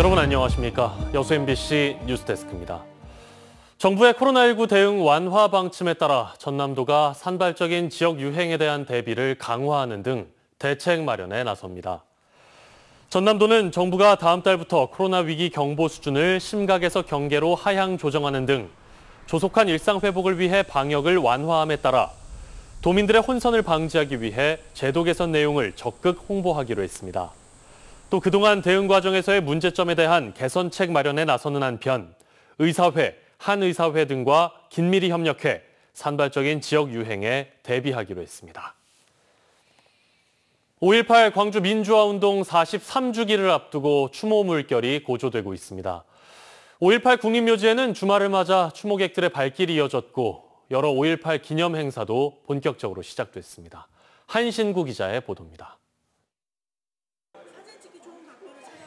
여러분 안녕하십니까? 여수 MBC 뉴스데스크입니다. 정부의 코로나19 대응 완화 방침에 따라 전남도가 산발적인 지역 유행에 대한 대비를 강화하는 등 대책 마련에 나섭니다. 전남도는 정부가 다음 달부터 코로나 위기 경보 수준을 심각에서 경계로 하향 조정하는 등 조속한 일상 회복을 위해 방역을 완화함에 따라 도민들의 혼선을 방지하기 위해 제도 개선 내용을 적극 홍보하기로 했습니다. 또 그동안 대응 과정에서의 문제점에 대한 개선책 마련에 나서는 한편 의사회, 한의사회 등과 긴밀히 협력해 산발적인 지역 유행에 대비하기로 했습니다. 5.18 광주 민주화운동 43주기를 앞두고 추모 물결이 고조되고 있습니다. 5.18 국립묘지에는 주말을 맞아 추모객들의 발길이 이어졌고 여러 5.18 기념 행사도 본격적으로 시작됐습니다. 한신구 기자의 보도입니다.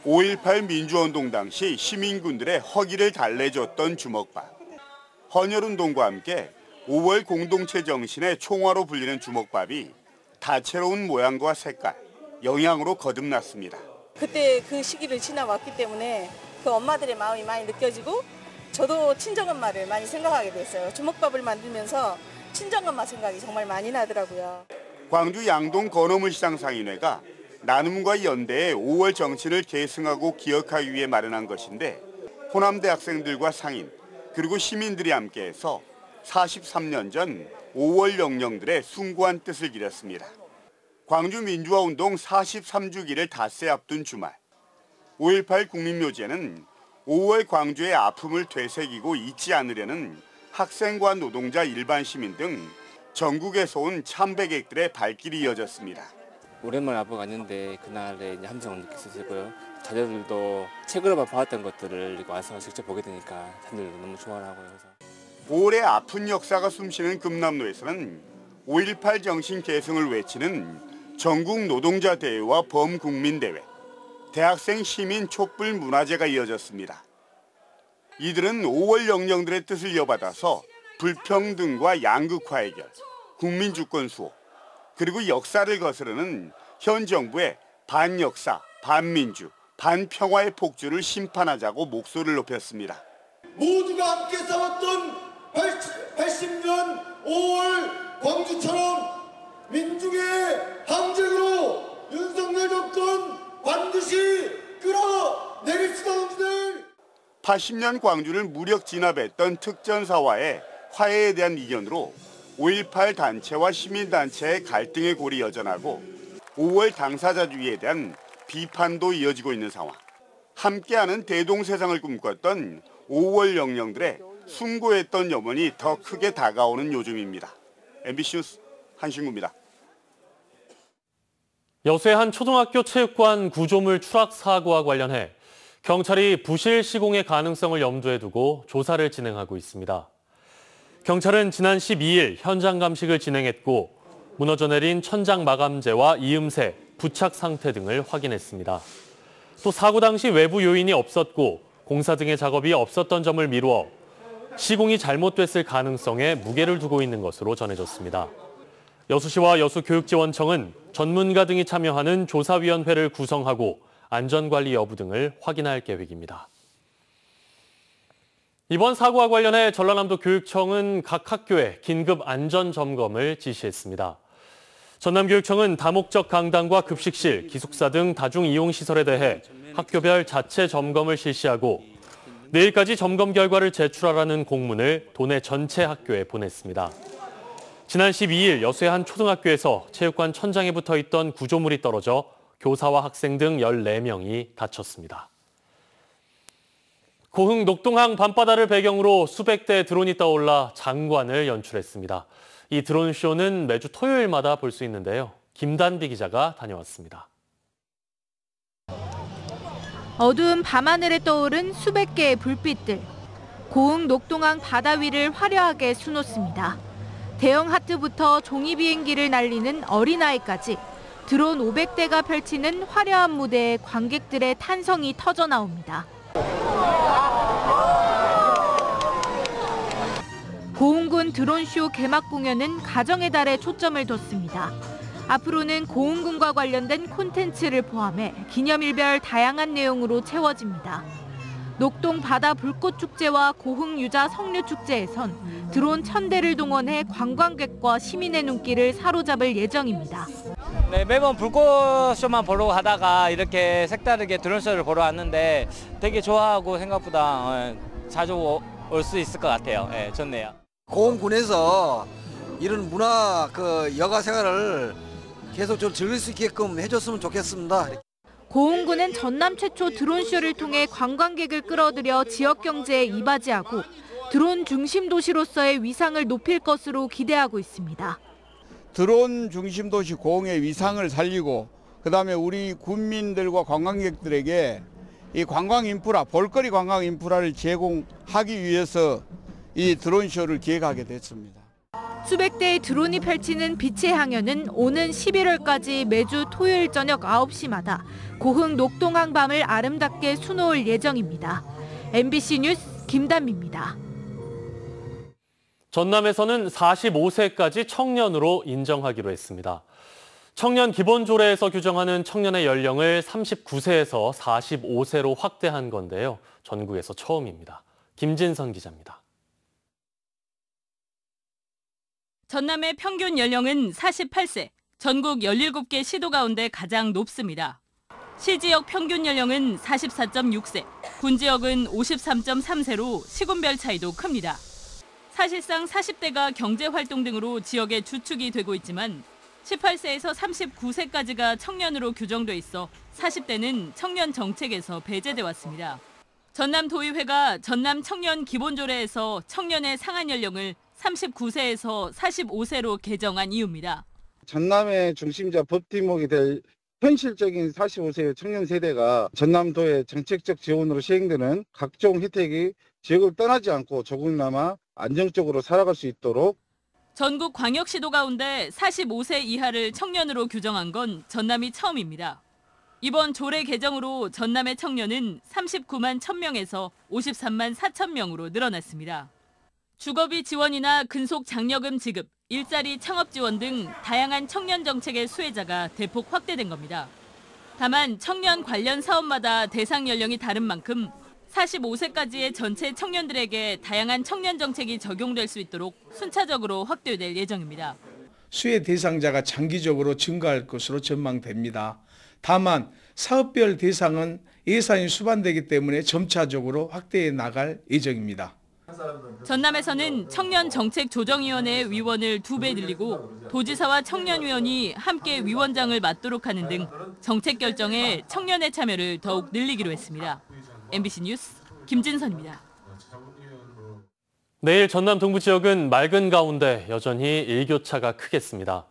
5.18 민주화운동 당시 시민군들의 허기를 달래줬던 주먹밥. 헌혈운동과 함께 5월 공동체 정신의 총화로 불리는 주먹밥이 다채로운 모양과 색깔, 영양으로 거듭났습니다. 그때 그 시기를 지나왔기 때문에 그 엄마들의 마음이 많이 느껴지고 저도 친정엄마를 많이 생각하게 됐어요. 주먹밥을 만들면서 친정엄마 생각이 정말 많이 나더라고요. 광주 양동 건어물시장 상인회가 나눔과 연대의 5월 정신을 계승하고 기억하기 위해 마련한 것인데 호남대 학생들과 상인 그리고 시민들이 함께해서 43년 전 5월 영령들의 숭고한 뜻을 기렸습니다. 광주 민주화운동 43주기를 닷새 앞둔 주말 5.18 국립묘지에는 5월 광주의 아픔을 되새기고 잊지 않으려는 학생과 노동자, 일반 시민 등 전국에서 온 참배객들의 발길이 이어졌습니다. 오랜만에 아빠가 왔는데 그날의 함성을 느낄 수 있고요. 자녀들도 책으로만 봐왔던 것들을 와서 직접 보게 되니까 자녀들도 너무 좋아하고요. 5월의 아픈 역사가 숨쉬는 금남로에서는 5.18 정신 계승을 외치는 전국 노동자 대회와 범국민 대회, 대학생 시민 촛불 문화제가 이어졌습니다. 이들은 5월 영령들의 뜻을 이어받아서 불평등과 양극화 해결, 국민 주권 수호, 그리고 역사를 거스르는 현 정부의 반역사, 반민주, 반평화의 폭주를 심판하자고 목소리를 높였습니다. 모두가 함께 싸웠던 80년 5월 광주처럼 민중의 항쟁으로 윤석열 정권 반드시 끌어내립시다. 80년 광주를 무력 진압했던 특전사와의 화해에 대한 이견으로 5.18 단체와 시민단체의 갈등의 골이 여전하고 5월 당사자주의에 대한 비판도 이어지고 있는 상황. 함께하는 대동세상을 꿈꿨던 5월 영령들의 숭고했던 염원이 더 크게 다가오는 요즘입니다. MBC 뉴스 한신구입니다. 여수의 한 초등학교 체육관 구조물 추락 사고와 관련해 경찰이 부실 시공의 가능성을 염두에 두고 조사를 진행하고 있습니다. 경찰은 지난 12일 현장 감식을 진행했고 무너져 내린 천장 마감재와 이음새, 부착 상태 등을 확인했습니다. 또 사고 당시 외부 요인이 없었고 공사 등의 작업이 없었던 점을 미루어 시공이 잘못됐을 가능성에 무게를 두고 있는 것으로 전해졌습니다. 여수시와 여수교육지원청은 전문가 등이 참여하는 조사위원회를 구성하고 안전관리 여부 등을 확인할 계획입니다. 이번 사고와 관련해 전라남도 교육청은 각 학교에 긴급 안전점검을 지시했습니다. 전남교육청은 다목적 강당과 급식실, 기숙사 등 다중이용시설에 대해 학교별 자체 점검을 실시하고 내일까지 점검 결과를 제출하라는 공문을 도내 전체 학교에 보냈습니다. 지난 12일 여수의 한 초등학교에서 체육관 천장에 붙어있던 구조물이 떨어져 교사와 학생 등 14명이 다쳤습니다. 고흥 녹동항 밤바다를 배경으로 수백 대의 드론이 떠올라 장관을 연출했습니다. 이 드론쇼는 매주 토요일마다 볼 수 있는데요. 김단비 기자가 다녀왔습니다. 어두운 밤하늘에 떠오른 수백 개의 불빛들. 고흥 녹동항 바다 위를 화려하게 수놓습니다. 대형 하트부터 종이 비행기를 날리는 어린아이까지 드론 500대가 펼치는 화려한 무대에 관객들의 탄성이 터져 나옵니다. 고흥군 드론쇼 개막 공연은 가정의 달에 초점을 뒀습니다. 앞으로는 고흥군과 관련된 콘텐츠를 포함해 기념일별 다양한 내용으로 채워집니다. 녹동 바다 불꽃축제와 고흥 유자 석류축제에선 드론 1000대를 동원해 관광객과 시민의 눈길을 사로잡을 예정입니다. 네, 매번 불꽃쇼만 보러 가다가 이렇게 색다르게 드론쇼를 보러 왔는데 되게 좋아하고 생각보다 자주 올 수 있을 것 같아요. 네, 좋네요. 고흥군에서 이런 문화 여가 생활을 계속 좀 즐길 수 있게끔 해줬으면 좋겠습니다. 고흥군은 전남 최초 드론쇼를 통해 관광객을 끌어들여 지역 경제에 이바지하고 드론 중심 도시로서의 위상을 높일 것으로 기대하고 있습니다. 드론 중심 도시 고흥의 위상을 살리고 그다음에 우리 군민들과 관광객들에게 이 관광 인프라, 볼거리 관광 인프라를 제공하기 위해서 이 드론쇼를 기획하게 됐습니다. 수백 대의 드론이 펼치는 빛의 향연은 오는 11월까지 매주 토요일 저녁 9시마다 고흥 녹동항 밤을 아름답게 수놓을 예정입니다. MBC 뉴스 김단미입니다. 전남에서는 45세까지 청년으로 인정하기로 했습니다. 청년 기본조례에서 규정하는 청년의 연령을 39세에서 45세로 확대한 건데요. 전국에서 처음입니다. 김진선 기자입니다. 전남의 평균 연령은 48세, 전국 17개 시도 가운데 가장 높습니다. 시지역 평균 연령은 44.6세, 군지역은 53.3세로 시군별 차이도 큽니다. 사실상 40대가 경제활동 등으로 지역의 주축이 되고 있지만 18세에서 39세까지가 청년으로 규정돼 있어 40대는 청년 정책에서 배제돼 왔습니다. 전남도의회가 전남 청년 기본조례에서 청년의 상한 연령을 39세에서 45세로 개정한 이유입니다. 전남의 중심자 법팀목이 될 현실적인 45세 청년 세대가 전남도의 정책적 지원으로 시행되는 각종 혜택이 지역을 떠나지 않고 조금이나마 안정적으로 살아갈 수 있도록 전국 광역시도 가운데 45세 이하를 청년으로 규정한 건 전남이 처음입니다. 이번 조례 개정으로 전남의 청년은 39만 1000명에서 53만 4000명으로 늘어났습니다. 주거비 지원이나 근속 장려금 지급, 일자리 창업 지원 등 다양한 청년 정책의 수혜자가 대폭 확대된 겁니다. 다만 청년 관련 사업마다 대상 연령이 다른 만큼 45세까지의 전체 청년들에게 다양한 청년 정책이 적용될 수 있도록 순차적으로 확대될 예정입니다. 수혜 대상자가 장기적으로 증가할 것으로 전망됩니다. 다만 사업별 대상은 예산이 수반되기 때문에 점차적으로 확대해 나갈 예정입니다. 전남에서는 청년정책조정위원회 위원을 2배 늘리고 도지사와 청년위원이 함께 위원장을 맡도록 하는 등 정책 결정에 청년의 참여를 더욱 늘리기로 했습니다. MBC 뉴스 김진선입니다. 내일 전남 동부 지역은 맑은 가운데 여전히 일교차가 크겠습니다.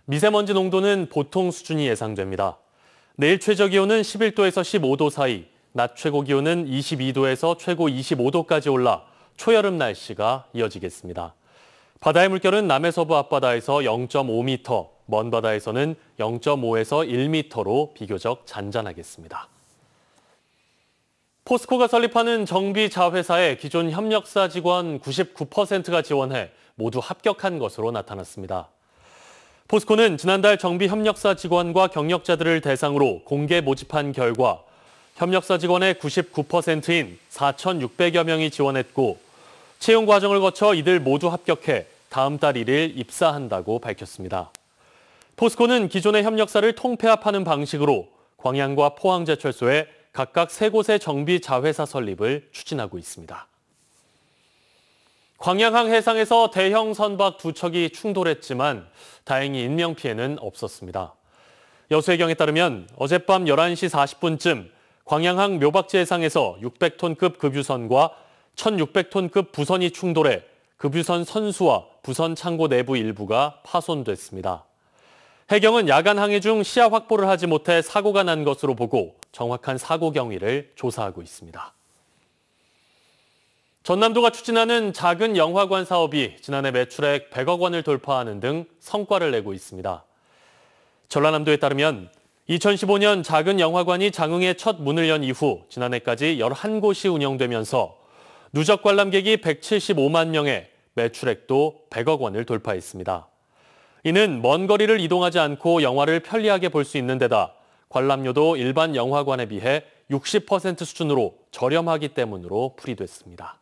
미세먼지 농도는 보통 수준이 예상됩니다. 내일 최저 기온은 11도에서 15도 사이, 낮 최고 기온은 22도에서 최고 25도까지 올라 초여름 날씨가 이어지겠습니다. 바다의 물결은 남해서부 앞바다에서 0.5m, 먼 바다에서는 0.5에서 1m로 비교적 잔잔하겠습니다. 포스코가 설립하는 정비자회사에 기존 협력사 직원 99%가 지원해 모두 합격한 것으로 나타났습니다. 포스코는 지난달 정비협력사 직원과 경력자들을 대상으로 공개 모집한 결과 협력사 직원의 99%인 4,600여 명이 지원했고 채용 과정을 거쳐 이들 모두 합격해 다음 달 1일 입사한다고 밝혔습니다. 포스코는 기존의 협력사를 통폐합하는 방식으로 광양과 포항제철소에 각각 3곳의 정비자회사 설립을 추진하고 있습니다. 광양항 해상에서 대형 선박 2척이 충돌했지만 다행히 인명피해는 없었습니다. 여수해경에 따르면 어젯밤 11시 40분쯤 광양항 묘박지 해상에서 600톤급 급유선과 1600톤급 부선이 충돌해 급유선 선수와 부선 창고 내부 일부가 파손됐습니다. 해경은 야간 항해 중 시야 확보를 하지 못해 사고가 난 것으로 보고 정확한 사고 경위를 조사하고 있습니다. 전남도가 추진하는 작은 영화관 사업이 지난해 매출액 100억 원을 돌파하는 등 성과를 내고 있습니다. 전라남도에 따르면 2015년 작은 영화관이 장흥에 첫 문을 연 이후 지난해까지 11곳이 운영되면서 누적 관람객이 175만 명에 매출액도 100억 원을 돌파했습니다. 이는 먼 거리를 이동하지 않고 영화를 편리하게 볼 수 있는 데다 관람료도 일반 영화관에 비해 60% 수준으로 저렴하기 때문으로 풀이됐습니다.